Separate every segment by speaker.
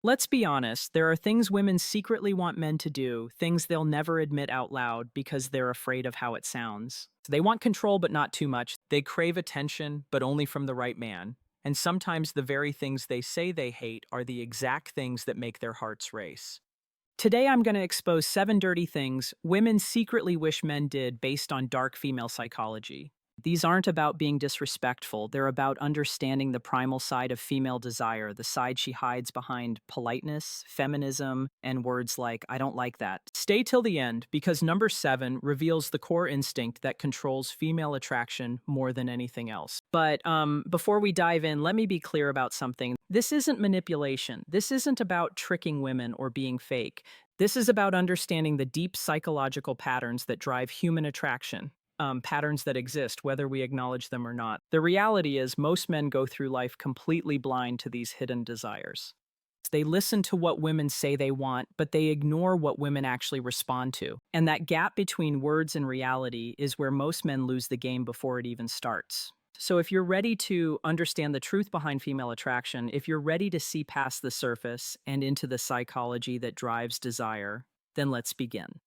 Speaker 1: Let's be honest, there are things women secretly want men to do, things they'll never admit out loud because they're afraid of how it sounds. They want control, but not too much. They crave attention, but only from the right man. And sometimes the very things they say they hate are the exact things that make their hearts race. Today, I'm going to expose 7 dirty things women secretly wish men did based on dark female psychology. These aren't about being disrespectful, they're about understanding the primal side of female desire, the side she hides behind politeness, feminism, and words like, I don't like that. Stay till the end, because number 7 reveals the core instinct that controls female attraction more than anything else. But before we dive in, let me be clear about something. This isn't manipulation. This isn't about tricking women or being fake. This is about understanding the deep psychological patterns that drive human attraction. Patterns that exist, whether we acknowledge them or not. The reality is, most men go through life completely blind to these hidden desires. They listen to what women say they want, but they ignore what women actually respond to. And that gap between words and reality is where most men lose the game before it even starts. So if you're ready to understand the truth behind female attraction, if you're ready to see past the surface and into the psychology that drives desire, then let's begin.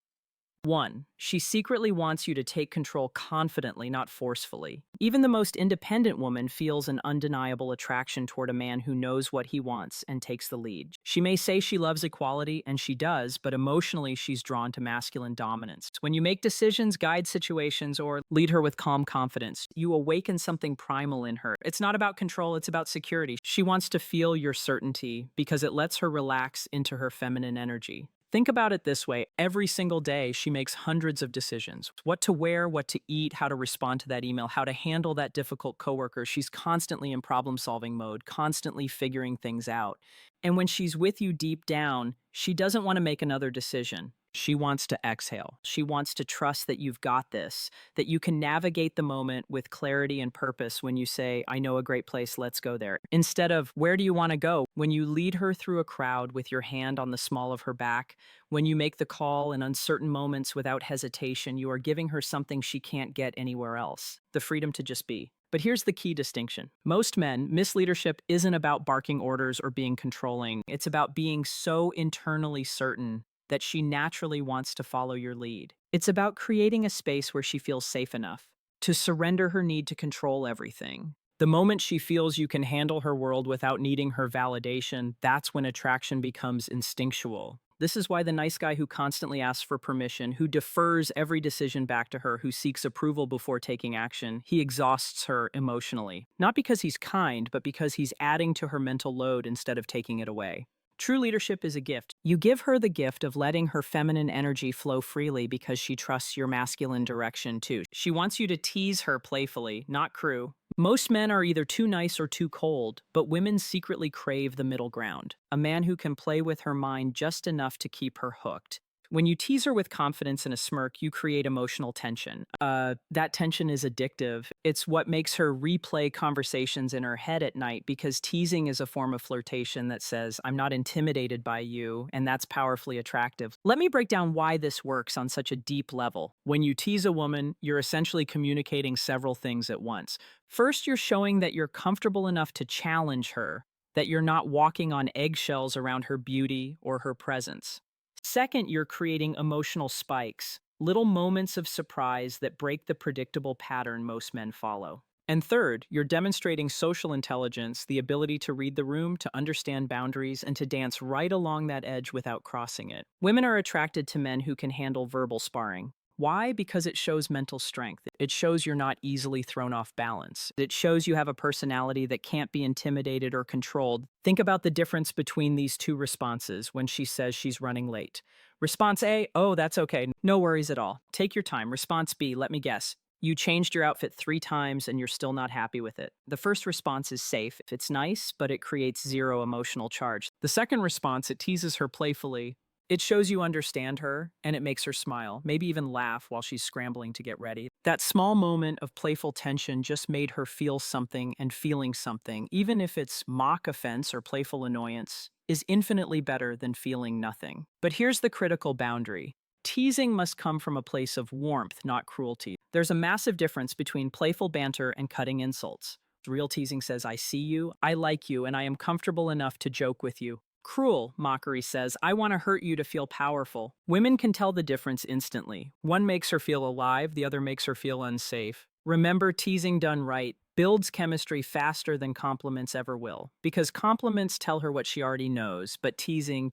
Speaker 1: 1. She secretly wants you to take control confidently, not forcefully. Even the most independent woman feels an undeniable attraction toward a man who knows what he wants and takes the lead. She may say she loves equality, and she does, but emotionally she's drawn to masculine dominance. When you make decisions, guide situations, or lead her with calm confidence, you awaken something primal in her. It's not about control, it's about security. She wants to feel your certainty because it lets her relax into her feminine energy. Think about it this way. Every single day, she makes hundreds of decisions. What to wear, what to eat, how to respond to that email, how to handle that difficult coworker. She's constantly in problem-solving mode, constantly figuring things out. And when she's with you deep down, she doesn't want to make another decision. She wants to exhale. She wants to trust that you've got this, that you can navigate the moment with clarity and purpose when you say, I know a great place, let's go there. Instead of, where do you want to go? When you lead her through a crowd with your hand on the small of her back, when you make the call in uncertain moments without hesitation, you are giving her something she can't get anywhere else, the freedom to just be. But here's the key distinction. Most men, misleadership isn't about barking orders or being controlling. It's about being so internally certain that she naturally wants to follow your lead. It's about creating a space where she feels safe enough to surrender her need to control everything. The moment she feels you can handle her world without needing her validation, that's when attraction becomes instinctual. This is why the nice guy who constantly asks for permission, who defers every decision back to her, who seeks approval before taking action, he exhausts her emotionally. Not because he's kind, but because he's adding to her mental load instead of taking it away. True leadership is a gift. You give her the gift of letting her feminine energy flow freely because she trusts your masculine direction too. She wants you to tease her playfully, not crew. Most men are either too nice or too cold, but women secretly crave the middle ground. A man who can play with her mind just enough to keep her hooked. When you tease her with confidence and a smirk, you create emotional tension. That tension is addictive. It's what makes her replay conversations in her head at night because teasing is a form of flirtation that says, I'm not intimidated by you, and that's powerfully attractive. Let me break down why this works on such a deep level. When you tease a woman, you're essentially communicating several things at once. First, you're showing that you're comfortable enough to challenge her, that you're not walking on eggshells around her beauty or her presence. Second, you're creating emotional spikes, little moments of surprise that break the predictable pattern most men follow. And third, you're demonstrating social intelligence, the ability to read the room, to understand boundaries, and to dance right along that edge without crossing it. Women are attracted to men who can handle verbal sparring. Why? Because it shows mental strength. It shows you're not easily thrown off balance. It shows you have a personality that can't be intimidated or controlled. Think about the difference between these two responses when she says she's running late. Response A, oh, that's okay. No worries at all. Take your time. Response B, let me guess. You changed your outfit 3 times and you're still not happy with it. The first response is safe. It's nice, but it creates zero emotional charge. The second response, it teases her playfully. It shows you understand her, and it makes her smile, maybe even laugh while she's scrambling to get ready. That small moment of playful tension just made her feel something, and feeling something, even if it's mock offense or playful annoyance, is infinitely better than feeling nothing. But here's the critical boundary. Teasing must come from a place of warmth, not cruelty. There's a massive difference between playful banter and cutting insults. Real teasing says, I see you, I like you, and I am comfortable enough to joke with you. Cruel, mockery says, I want to hurt you to feel powerful. Women can tell the difference instantly. One makes her feel alive, the other makes her feel unsafe. Remember, teasing done right builds chemistry faster than compliments ever will. Because compliments tell her what she already knows, but teasing,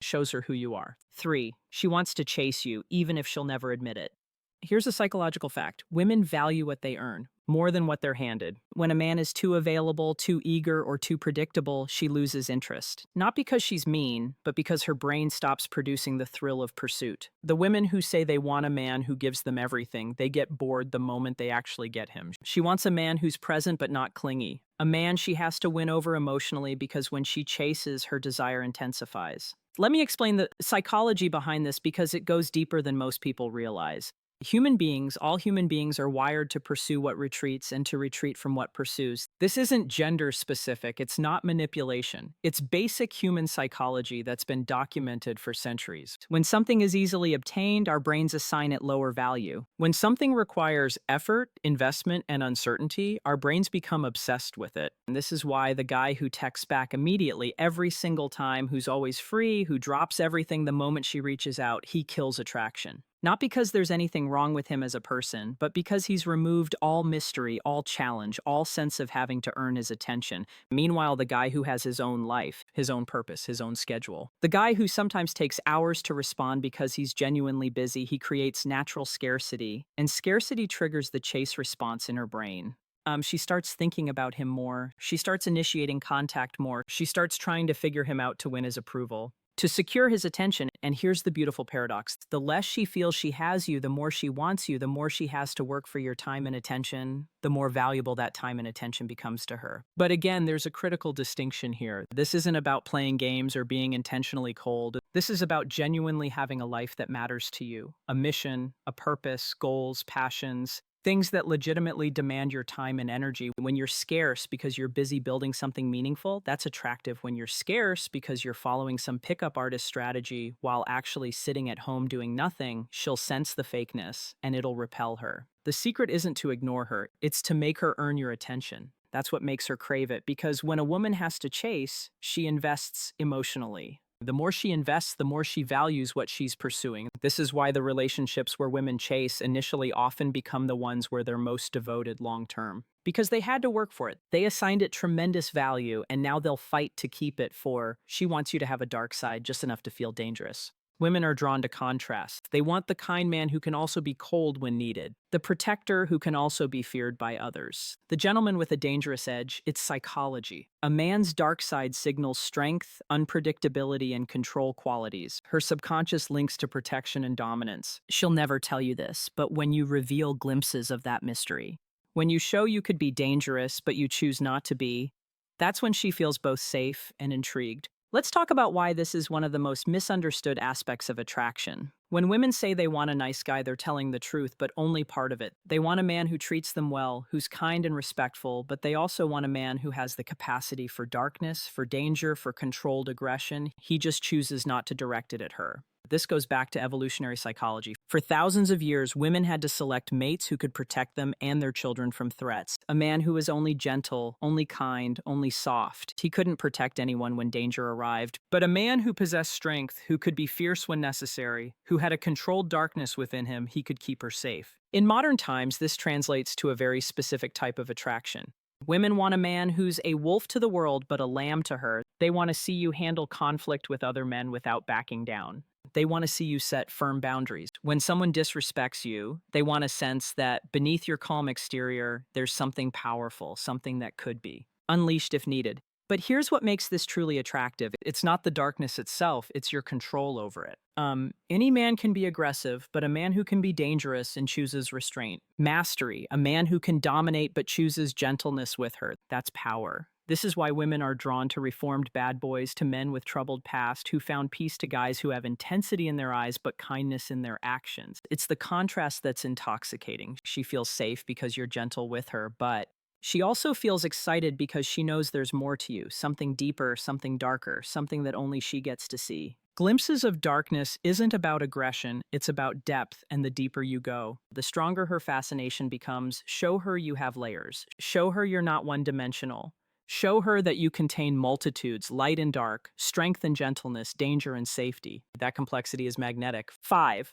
Speaker 1: shows her who you are. 3. She wants to chase you, even if she'll never admit it. Here's a psychological fact. Women value what they earn more than what they're handed. When a man is too available, too eager, or too predictable, she loses interest. Not because she's mean, but because her brain stops producing the thrill of pursuit. The women who say they want a man who gives them everything, they get bored the moment they actually get him. She wants a man who's present but not clingy. A man she has to win over emotionally because when she chases, her desire intensifies. Let me explain the psychology behind this because it goes deeper than most people realize. All human beings are wired to pursue what retreats and to retreat from what pursues. This isn't gender specific, it's not manipulation. It's basic human psychology that's been documented for centuries. When something is easily obtained, our brains assign it lower value. When something requires effort, investment, and uncertainty, our brains become obsessed with it. And this is why the guy who texts back immediately every single time, who's always free, who drops everything the moment she reaches out, he kills attraction. Not because there's anything wrong with him as a person, but because he's removed all mystery, all challenge, all sense of having to earn his attention. Meanwhile, the guy who has his own life, his own purpose, his own schedule. The guy who sometimes takes hours to respond because he's genuinely busy, he creates natural scarcity, and scarcity triggers the chase response in her brain. She starts thinking about him more. She starts initiating contact more. She starts trying to figure him out to win his approval, to secure his attention. And here's the beautiful paradox. The less she feels she has you, the more she wants you, the more she has to work for your time and attention, the more valuable that time and attention becomes to her. But again, there's a critical distinction here. This isn't about playing games or being intentionally cold. This is about genuinely having a life that matters to you, a mission, a purpose, goals, passions, things that legitimately demand your time and energy. When you're scarce because you're busy building something meaningful, that's attractive. When you're scarce because you're following some pickup artist strategy while actually sitting at home doing nothing, she'll sense the fakeness and it'll repel her. The secret isn't to ignore her, it's to make her earn your attention. That's what makes her crave it, because when a woman has to chase, she invests emotionally. The more she invests, the more she values what she's pursuing. This is why the relationships where women chase initially often become the ones where they're most devoted long term. Because they had to work for it. They assigned it tremendous value, and now they'll fight to keep it for, she wants you to have a dark side just enough to feel dangerous. Women are drawn to contrast. They want the kind man who can also be cold when needed, the protector who can also be feared by others, the gentleman with a dangerous edge. It's psychology. A man's dark side signals strength, unpredictability, and control qualities. Her subconscious links to protection and dominance. She'll never tell you this, but when you reveal glimpses of that mystery, when you show you could be dangerous, but you choose not to be, that's when she feels both safe and intrigued. Let's talk about why this is one of the most misunderstood aspects of attraction. When women say they want a nice guy, they're telling the truth, but only part of it. They want a man who treats them well, who's kind and respectful, but they also want a man who has the capacity for darkness, for danger, for controlled aggression. He just chooses not to direct it at her. This goes back to evolutionary psychology. For thousands of years, women had to select mates who could protect them and their children from threats. A man who was only gentle, only kind, only soft. He couldn't protect anyone when danger arrived. But a man who possessed strength, who could be fierce when necessary, who had a controlled darkness within him, he could keep her safe. In modern times, this translates to a very specific type of attraction. Women want a man who's a wolf to the world but a lamb to her. They want to see you handle conflict with other men without backing down. They want to see you set firm boundaries. When someone disrespects you, they want a sense that beneath your calm exterior, there's something powerful, something that could be unleashed if needed. But here's what makes this truly attractive. It's not the darkness itself, it's your control over it. Any man can be aggressive, but a man who can be dangerous and chooses restraint. Mastery, a man who can dominate but chooses gentleness with her. That's power. This is why women are drawn to reformed bad boys, to men with troubled past who found peace, to guys who have intensity in their eyes but kindness in their actions. It's the contrast that's intoxicating. She feels safe because you're gentle with her, but she also feels excited because she knows there's more to you, something deeper, something darker, something that only she gets to see. Glimpses of darkness isn't about aggression, it's about depth, and the deeper you go, the stronger her fascination becomes. Show her you have layers. Show her you're not one-dimensional. Show her that you contain multitudes, light and dark, strength and gentleness, danger and safety. That complexity is magnetic. 5.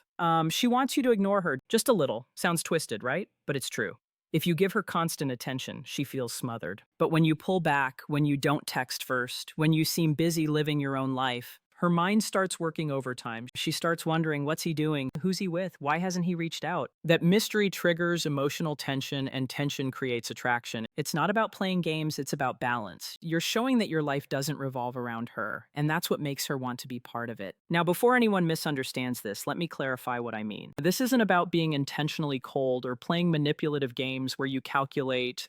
Speaker 1: She wants you to ignore her just a little. Sounds twisted, right? But it's true. If you give her constant attention, she feels smothered. But when you pull back, when you don't text first, when you seem busy living your own life, her mind starts working overtime. She starts wondering, what's he doing? Who's he with? Why hasn't he reached out? That mystery triggers emotional tension, and tension creates attraction. It's not about playing games, it's about balance. You're showing that your life doesn't revolve around her, and that's what makes her want to be part of it. Now, before anyone misunderstands this, let me clarify what I mean. This isn't about being intentionally cold or playing manipulative games where you calculate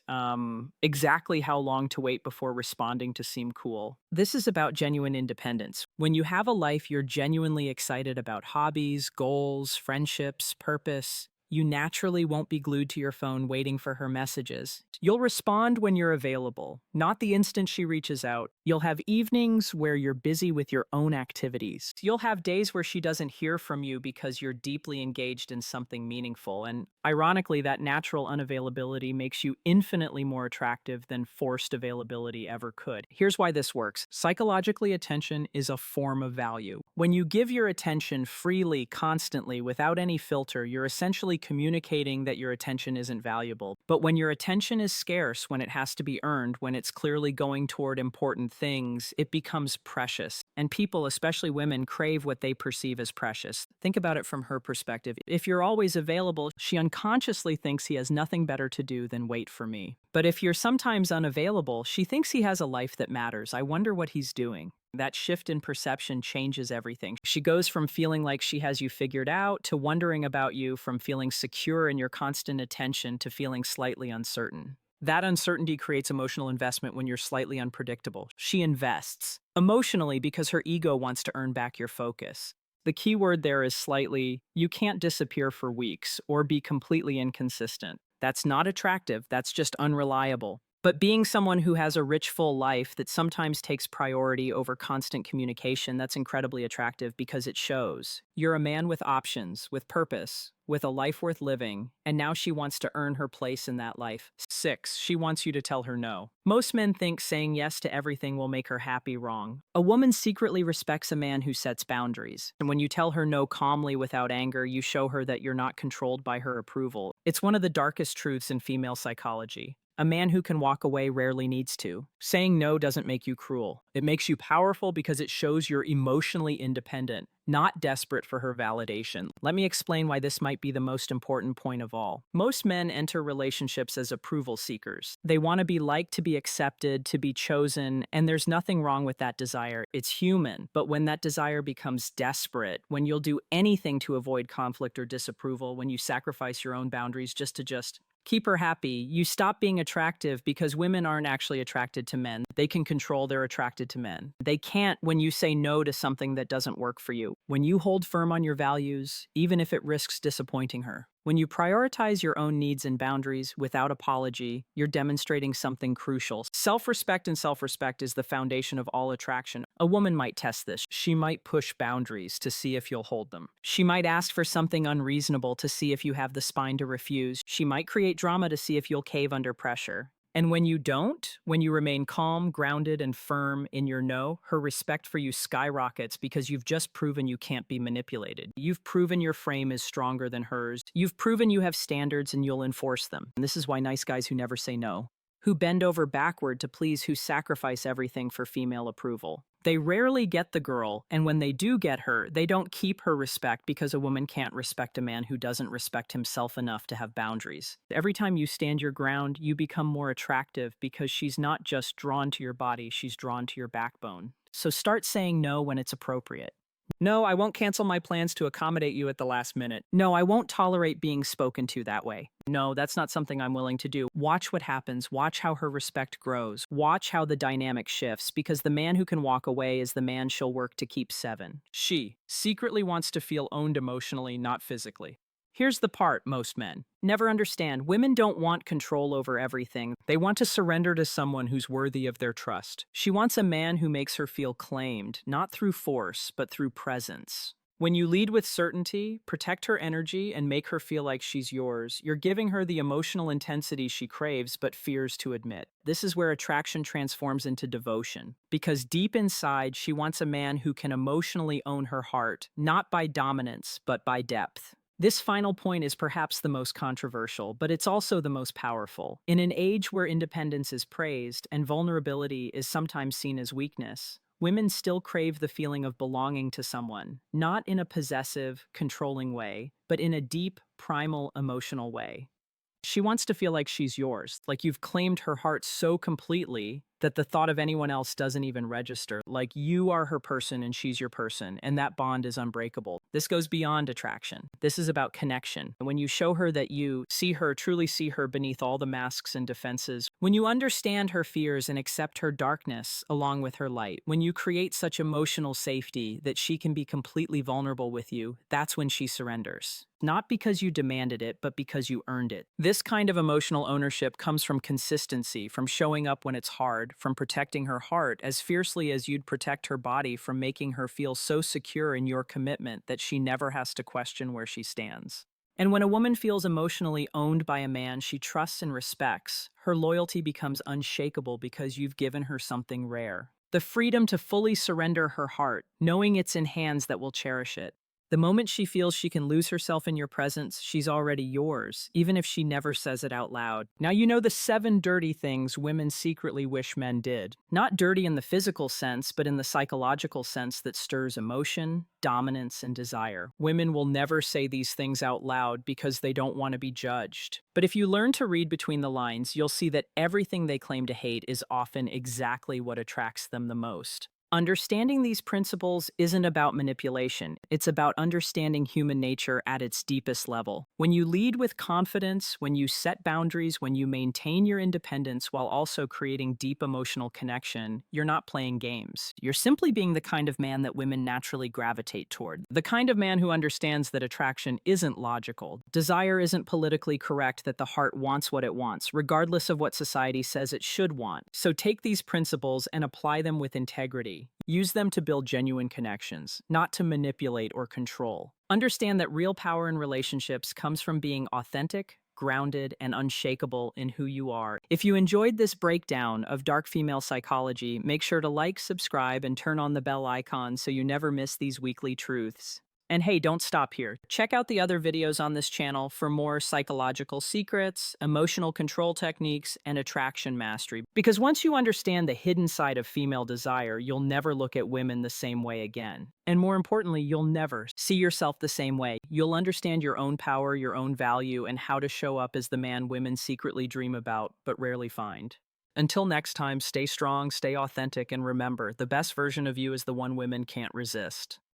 Speaker 1: exactly how long to wait before responding to seem cool. This is about genuine independence. When you have a life you're genuinely excited about, hobbies, goals, friendships, purpose, you naturally won't be glued to your phone waiting for her messages. You'll respond when you're available, not the instant she reaches out. You'll have evenings where you're busy with your own activities. You'll have days where she doesn't hear from you because you're deeply engaged in something meaningful. And ironically, that natural unavailability makes you infinitely more attractive than forced availability ever could. Here's why this works. Psychologically, attention is a form of value. When you give your attention freely, constantly, without any filter, you're essentially communicating that your attention isn't valuable. But when your attention is scarce, when it has to be earned, when it's clearly going toward important things, it becomes precious. And people, especially women, crave what they perceive as precious. Think about it from her perspective. If you're always available, she unconsciously thinks he has nothing better to do than wait for me. But if you're sometimes unavailable, she thinks he has a life that matters. I wonder what he's doing. That shift in perception changes everything. She goes from feeling like she has you figured out to wondering about you, from feeling secure in your constant attention to feeling slightly uncertain. That uncertainty creates emotional investment when you're slightly unpredictable. She invests emotionally because her ego wants to earn back your focus. The key word there is slightly. You can't disappear for weeks or be completely inconsistent. That's not attractive, that's just unreliable. But being someone who has a rich, full life that sometimes takes priority over constant communication, that's incredibly attractive because it shows. You're a man with options, with purpose, with a life worth living, and now she wants to earn her place in that life. 6, she wants you to tell her no. Most men think saying yes to everything will make her happy. Wrong. A woman secretly respects a man who sets boundaries. And when you tell her no calmly without anger, you show her that you're not controlled by her approval. It's one of the darkest truths in female psychology. A man who can walk away rarely needs to. Saying no doesn't make you cruel. It makes you powerful because it shows you're emotionally independent, not desperate for her validation. Let me explain why this might be the most important point of all. Most men enter relationships as approval seekers. They want to be liked, to be accepted, to be chosen, and there's nothing wrong with that desire. It's human. But when that desire becomes desperate, when you'll do anything to avoid conflict or disapproval, when you sacrifice your own boundaries just to keep her happy, you stop being attractive, because women aren't actually attracted to men. They can control, they're attracted to men. They can't when you say no to something that doesn't work for you. When you hold firm on your values, even if it risks disappointing her. When you prioritize your own needs and boundaries without apology, you're demonstrating something crucial. Self-respect, and self-respect is the foundation of all attraction. A woman might test this. She might push boundaries to see if you'll hold them. She might ask for something unreasonable to see if you have the spine to refuse. She might create drama to see if you'll cave under pressure. And when you don't, when you remain calm, grounded, and firm in your no, her respect for you skyrockets, because you've just proven you can't be manipulated. You've proven your frame is stronger than hers. You've proven you have standards and you'll enforce them. And this is why nice guys who never say no, who bend over backward to please, who sacrifice everything for female approval. They rarely get the girl, and when they do get her, they don't keep her respect, because a woman can't respect a man who doesn't respect himself enough to have boundaries. Every time you stand your ground, you become more attractive, because she's not just drawn to your body, she's drawn to your backbone. So start saying no when it's appropriate. No, I won't cancel my plans to accommodate you at the last minute. No, I won't tolerate being spoken to that way. No, that's not something I'm willing to do. Watch what happens. Watch how her respect grows. Watch how the dynamic shifts, because the man who can walk away is the man she'll work to keep. 7. She secretly wants to feel owned emotionally, not physically. Here's the part most men never understand. Women don't want control over everything. They want to surrender to someone who's worthy of their trust. She wants a man who makes her feel claimed, not through force, but through presence. When you lead with certainty, protect her energy, and make her feel like she's yours, you're giving her the emotional intensity she craves but fears to admit. This is where attraction transforms into devotion. Because deep inside, she wants a man who can emotionally own her heart, not by dominance, but by depth. This final point is perhaps the most controversial, but it's also the most powerful. In an age where independence is praised and vulnerability is sometimes seen as weakness, women still crave the feeling of belonging to someone, not in a possessive, controlling way, but in a deep, primal, emotional way. She wants to feel like she's yours, like you've claimed her heart so completely that the thought of anyone else doesn't even register, like you are her person and she's your person, and that bond is unbreakable. This goes beyond attraction. This is about connection. When you show her that you see her, truly see her beneath all the masks and defenses, when you understand her fears and accept her darkness along with her light, when you create such emotional safety that she can be completely vulnerable with you, that's when she surrenders. Not because you demanded it, but because you earned it. This kind of emotional ownership comes from consistency, from showing up when it's hard, from protecting her heart as fiercely as you'd protect her body, from making her feel so secure in your commitment that she never has to question where she stands. And when a woman feels emotionally owned by a man she trusts and respects, her loyalty becomes unshakable because you've given her something rare. The freedom to fully surrender her heart, knowing it's in hands that will cherish it. The moment she feels she can lose herself in your presence, she's already yours, even if she never says it out loud. Now you know the 7 dirty things women secretly wish men did. Not dirty in the physical sense, but in the psychological sense that stirs emotion, dominance, and desire. Women will never say these things out loud because they don't want to be judged. But if you learn to read between the lines, you'll see that everything they claim to hate is often exactly what attracts them the most. Understanding these principles isn't about manipulation. It's about understanding human nature at its deepest level. When you lead with confidence, when you set boundaries, when you maintain your independence while also creating deep emotional connection, you're not playing games. You're simply being the kind of man that women naturally gravitate toward. The kind of man who understands that attraction isn't logical. Desire isn't politically correct, that the heart wants what it wants, regardless of what society says it should want. So take these principles and apply them with integrity. Use them to build genuine connections, not to manipulate or control. Understand that real power in relationships comes from being authentic, grounded, and unshakable in who you are. If you enjoyed this breakdown of dark female psychology, make sure to like, subscribe, and turn on the bell icon so you never miss these weekly truths. And hey, don't stop here. Check out the other videos on this channel for more psychological secrets, emotional control techniques, and attraction mastery. Because once you understand the hidden side of female desire, you'll never look at women the same way again. And more importantly, you'll never see yourself the same way. You'll understand your own power, your own value, and how to show up as the man women secretly dream about, but rarely find. Until next time, stay strong, stay authentic, and remember, the best version of you is the one women can't resist.